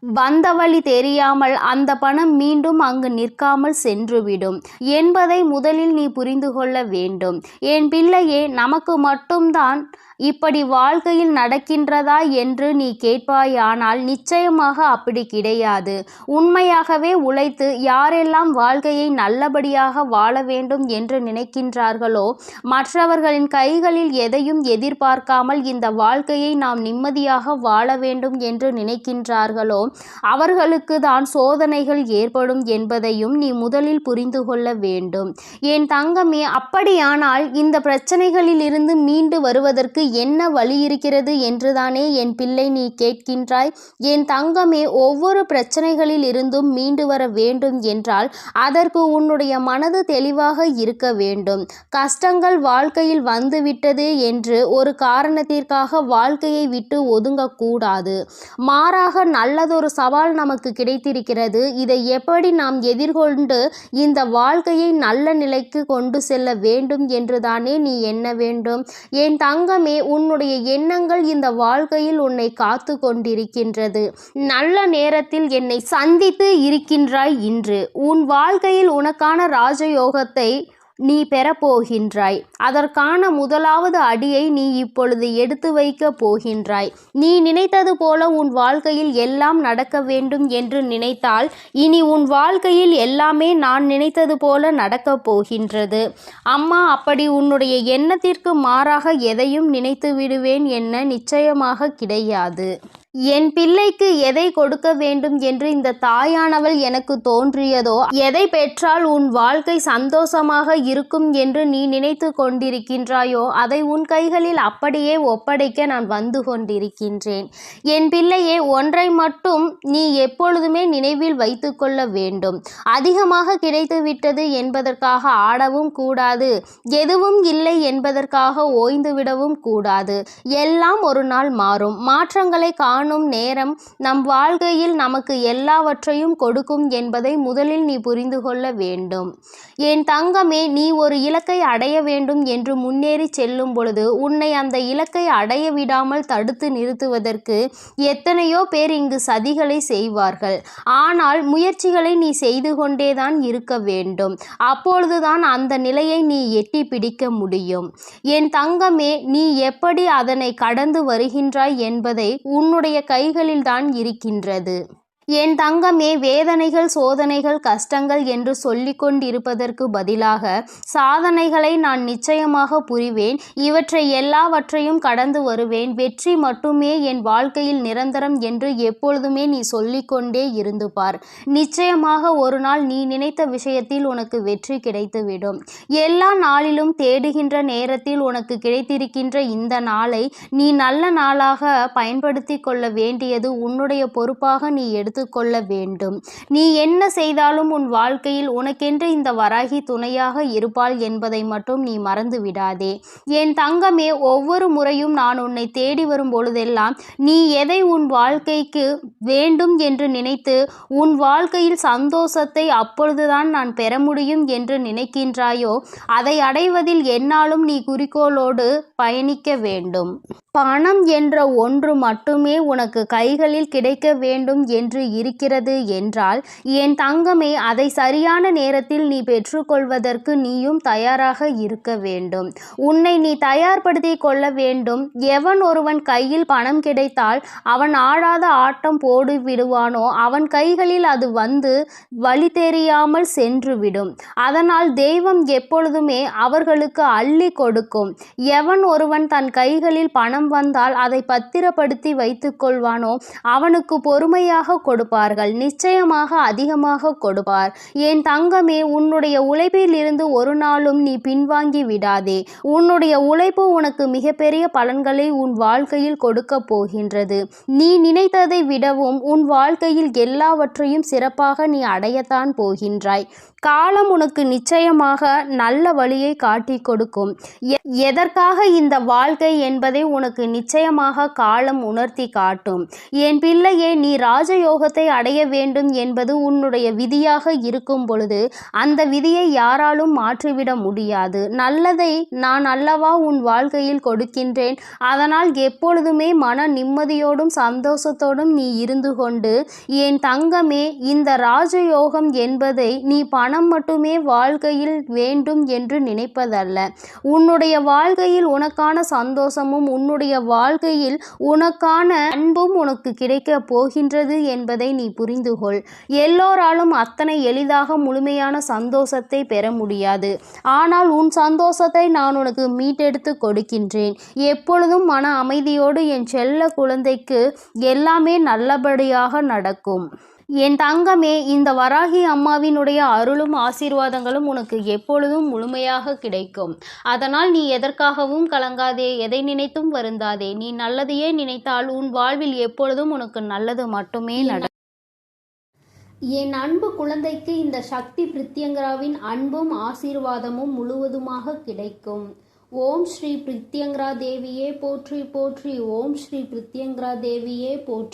வந்த வழி தெரியாமல் அந்த பணம் மீண்டும் அங்கு நிற்காமல் சென்றுவிடும் என்பதை முதலில் நீ புரிந்து கொள்ள வேண்டும். என் பிள்ளையே, நமக்கு மட்டும்தான் இப்படி வாழ்க்கையில் நடக்கின்றதா என்று நீ கேட்பாயானால் நிச்சயமாக அப்படி கிடையாது. உண்மையாகவே உழைத்து யாரெல்லாம் வாழ்க்கையை நல்லபடியாக வாழ வேண்டும் என்று நினைக்கின்றார்களோ, மற்றவர்களின் கைகளில் எதையும் எதிர்பார்க்காமல் இந்த வாழ்க்கையை நாம் நிம்மதியாக வாழ வேண்டும் என்று நினைக்கின்றார்களோ அவர்களுக்கு தான் சோதனைகள் ஏற்படும் என்பதையும் நீ முதலில் புரிந்து கொள்ள வேண்டும். என் தங்கமே, அப்படியானால் இந்த பிரச்சனைகளில் இருந்து மீண்டு வருவதற்கு என்ன வழி இருக்கிறது என்றுதானே என் பிள்ளை நீ கேட்கின்றாய். என் தங்கமே, ஒவ்வொரு பிரச்சனைகளில் இருந்தும் மீண்டு வர வேண்டும் என்றால் அதற்கு உன்னுடைய மனது தெளிவாக இருக்க வேண்டும். கஷ்டங்கள் வாழ்க்கையில் வந்துவிட்டது என்று ஒரு காரணத்திற்காக வாழ்க்கையை விட்டு ஒதுங்கக்கூடாது. மாறாக நல்லதொரு சவால் நமக்கு கிடைத்திருக்கிறது. இதை எப்படி நாம் எதிர்கொண்டு இந்த வாழ்க்கையை நல்ல நிலைக்கு கொண்டு செல்ல வேண்டும் என்றுதானே நீ எண்ண வேண்டும். என் தங்கமே, உன்னுடைய எண்ணங்கள் இந்த வாழ்க்கையில் உன்னை காத்து கொண்டிருக்கின்றது. நல்ல நேரத்தில் என்னை சந்தித்து இருக்கின்றாய். இன்று உன் வாழ்க்கையில் உனக்கான ராஜயோகத்தை நீ பெறப்போகின்றாய். அதற்கான முதலாவது அடியை நீ இப்பொழுது எடுத்து வைக்க போகின்றாய். நீ நினைத்தது போல உன் வாழ்க்கையில் எல்லாம் நடக்க வேண்டும் என்று நினைத்தால் இனி உன் வாழ்க்கையில் எல்லாமே நான் நினைத்தது போல நடக்கப் போகின்றது. அம்மா, அப்படி உன்னுடைய எண்ணத்திற்கு மாறாக எதையும் நினைத்து விடுவேன் என்ன நிச்சயமாக கிடையாது. என் பிள்ளைக்கு எதை கொடுக்க வேண்டும் என்று இந்த தாயானவள் எனக்கு தோன்றியதோ, எதை பெற்றால் உன் வாழ்க்கை சந்தோஷமாக இருக்கும் என்று நீ நினைத்து கொண்டிருக்கின்றாயோ அதை உன் கைகளில் அப்படியே ஒப்படைக்க நான் வந்து கொண்டிருக்கின்றேன். என் பிள்ளையே, ஒன்றை மட்டும் நீ எப்பொழுதுமே நினைவில் வைத்து கொள்ள வேண்டும். அதிகமாக கிடைத்து விட்டது என்பதற்காக ஆடவும் கூடாது. எதுவும் இல்லை என்பதற்காக ஓய்ந்து விடவும் கூடாது. எல்லாம் ஒரு நாள் மாறும். மாற்றங்களை காணும் நேரம் நம் வாழ்க்கையில் நமக்கு எல்லாவற்றையும் கொடுக்கும் என்பதை முதலில் நீ புரிந்து கொள்ள வேண்டும். என் தங்கமே, நீ ஒரு இலக்கை அடைய வேண்டும் என்று முன்னேறி செல்லும் பொழுது உன்னை அந்த இலக்கை அடைய விடாமல் தடுத்து நிறுத்துவதற்கு எத்தனையோ பேர் இங்கு சதிகளை செய்வார்கள். ஆனால் முயற்சிகளை நீ செய்து கொண்டேதான் இருக்க வேண்டும். அப்பொழுதுதான் அந்த நிலையை நீ எட்டி பிடிக்க முடியும். என் தங்கமே, நீ எப்படி அதனை கடந்து வருகின்றாய் என்பதை உன்னுடைய கைகளில் தான் இருக்கின்றது. என் தங்கமே, வேதனைகள், சோதனைகள், கஷ்டங்கள் என்று சொல்லிக் கொண்டிருப்பதற்கு பதிலாக சாதனைகளை நான் நிச்சயமாக புரிவேன். இவற்றை எல்லாவற்றையும் கடந்து வருவேன். வெற்றி மட்டுமே என் வாழ்க்கையில் நிரந்தரம் என்று எப்பொழுதுமே நீ சொல்லிக்கொண்டே இருந்து பார். நிச்சயமாக ஒரு நாள் நீ நினைத்த விஷயத்தில் உனக்கு வெற்றி கிடைத்துவிடும். எல்லா நாளிலும் தேடுகின்ற நேரத்தில் உனக்கு கிடைத்திருக்கின்ற இந்த நாளை நீ நல்ல நாளாக பயன்படுத்தி கொள்ள வேண்டியது உன்னுடைய பொறுப்பாக நீ எடுத்துக்கொள்ள வேண்டும். நீ என்ன செய்தாலும் உன் வாழ்க்கையில் உனக்கென்று இந்த வராகி துணையாக இருப்பாள் என்பதை மட்டும் நீ மறந்து விடாதே. என் தங்கமே, ஒவ்வொரு முறையும் நான் உன்னை தேடி வரும் பொழுதெல்லாம் நீ எதை உன் வாழ்க்கைக்கு வேண்டும் என்று நினைத்து உன் வாழ்க்கையில் சந்தோஷத்தை அப்பொழுதுதான் நான் பெற முடியும் என்று நினைக்கின்றாயோ அதை அடைவதில் என்னாலும் நீ குறிக்கோளோடு பயணிக்க வேண்டும். பணம் என்ற ஒன்று மட்டுமே உனக்கு கைகளில் கிடைக்க வேண்டும் என்று இருக்கிறது என்றால் என் தங்கமே, அதை சரியான நேரத்தில் நீ பெற்றுக்கொள்வதற்கு நீயும் தயாராக இருக்க வேண்டும். உன்னை நீ தயார்படுத்தி கொள்ள வேண்டும். எவன் ஒருவன் கையில் பணம் கிடைத்தால் அவன் ஆடாத ஆட்டம் போடு விடுவானோ அவன் கைகளில் அது வந்து வழி தெரியாமல் சென்றுவிடும். அதனால் தெய்வம் எப்பொழுதுமே அவர்களுக்கு அள்ளி கொடுக்கும். எவன் ஒருவன் தன் கைகளில் பணம் பணம் வந்தால் அதை பத்திரப்படுத்தி வைத்துக் கொள்வானோ அவனுக்கு பொறுமையாக கொடுப்பார்கள், நிச்சயமாக அதிகமாக கொடுப்பார். என் தங்கமே, உன்னுடைய உழைப்பில் இருந்து ஒரு நாளும் நீ பின்வாங்கி விடாதே. உன்னுடைய உழைப்பு உனக்கு மிகப்பெரிய பலன்களை உன் வாழ்க்கையில் கொடுக்க போகின்றது. நீ நினைத்ததை விடவும் உன் வாழ்க்கையில் எல்லாவற்றையும் சிறப்பாக நீ அடையத்தான் போகின்றாய். காலம் உனக்கு நிச்சயமாக நல்ல வழியை காட்டி கொடுக்கும். எதற்காக இந்த வாழ்க்கை என்பதை உனக்கு நிச்சயமாக காலம் உணர்த்தி காட்டும். என் பிள்ளையே, நீ ராஜயோகத்தை அடைய வேண்டும் என்பது உன்னுடைய விதியாக இருக்கும் பொழுது அந்த விதியை யாராலும் மாற்றிவிட முடியாது. நல்லதை நான் அல்லவா உன் வாழ்க்கையில் கொடுக்கின்றேன். அதனால் எப்பொழுதுமே மன நிம்மதியோடும் சந்தோஷத்தோடும் நீ இருந்து கொண்டு, என் தங்கமே, இந்த ராஜயோகம் என்பதை நீ பணம் மட்டுமே வாழ்க்கையில் வேண்டும் என்று நினைப்பதல்ல. உன்னுடைய வாழ்க்கையில் உனக்கான சந்தோஷமும் உன்னுடைய வாழ்க்கையில் உனக்கான அன்பும் உனக்கு கிடைக்க போகின்றது என்பதை நீ புரிந்து கொள். எல்லோராலும் அத்தனை எளிதாக முழுமையான சந்தோஷத்தை பெற முடியாது. ஆனால் உன் சந்தோஷத்தை நான் உனக்கு மீட்டெடுத்து கொடுக்கின்றேன். எப்பொழுதும் மன அமைதியோடு என் செல்ல குழந்தைக்கு எல்லாமே நல்லபடியாக நடக்கும். என் தங்கமே, இந்த வராகி அம்மாவினுடைய அருளும் ஆசீர்வாதங்களும் உனக்கு எப்பொழுதும் முழுமையாக கிடைக்கும். அதனால் நீ எதற்காகவும் கலங்காதே, எதை நினைத்தும் வருந்தாதே. நீ நல்லதையே நினைத்தால் உன் வாழ்வில் எப்பொழுதும் உனக்கு நல்லது மட்டுமே நடக்கும். என் அன்பு குழந்தைக்கு இந்த சக்தி பிரித்யங்கராவின் அன்பும் ஆசீர்வாதமும் முழுவதுமாக கிடைக்கும். ஓம் ஸ்ரீ பிரித்யங்கரா தேவியே போற்றி போற்றி. ஓம் ஸ்ரீ பிரித்யங்கரா தேவியே போற்றி.